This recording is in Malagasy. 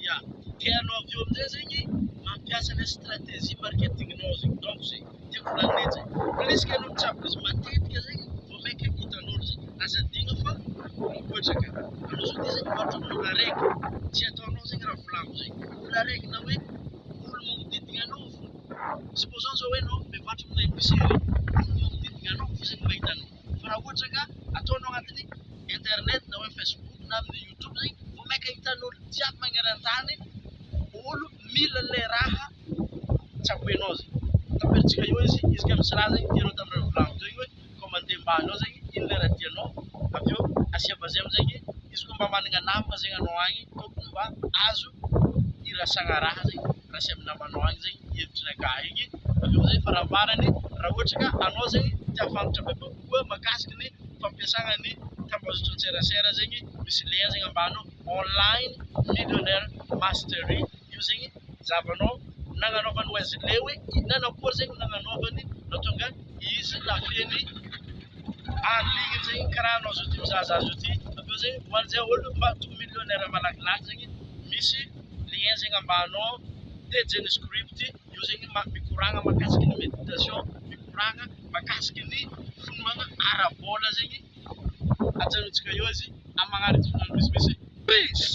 Ya. Ke anao avy eo amin'izay zegny mampiasa le stratégie marketingnao zegny. Donc zay tiako volagniny zegny. Plus que anao mitsabo izy matetika zegny vao maiky hitan'olo zegny. Aza digna fa mipetraka. Anao zao dia zegny mivarotra amin'olo araiky. Tsy ataonao zegny raha volagno zegny. Olo araiky na hoe olo magnodidina anao fo. Supposons zao hoe anao mivarotra amina épicerie. Olo magnodidina anao fo zegny mahitanao. Fa raha ohatra ka ataonao agnatin'ny internet na hoe Facebook na amin'ny YouTube zegny vao maiky hitan'olo jiaby magneran-tany olo mila le raha tsaboenao zegny. Taperitsika eo izy ka misy raha zegny tianao tamin'ny volagno zegny hoe commandé mbanao zegny ino le raha tianao avy eo asia basé am'zegny izy koa mba managna namana zegny anao agny tokony mba azo irasagna raha zegny raha sy amin'ny namanao agny zegny hevitry naka igny avy eo zegny farambarany raha ohatra ka anao zegny tia fantatra babakoa mahakasiky ny fampiasagna ny tambazotry serasera zegny misy lien zegny ambano online millionnaire mastery io zegny zavanao nagnanaovany oizy le hoe nanakory zegny nagnanaovany nahatonga izy nafeny en ligne zegny karaha anao zao ty mizahazaha zao ty avy eo zegny hoan'izay olo mba to millionnaire malakilaky zegny misy lien zegny ambanao tejeny script io zegny mikoragna mahakasiky ny méditation mikoragna mahakasiky ny fomagna ara-bôla zegny ajanontsika eo izy amin'ny magnaraka misy peace.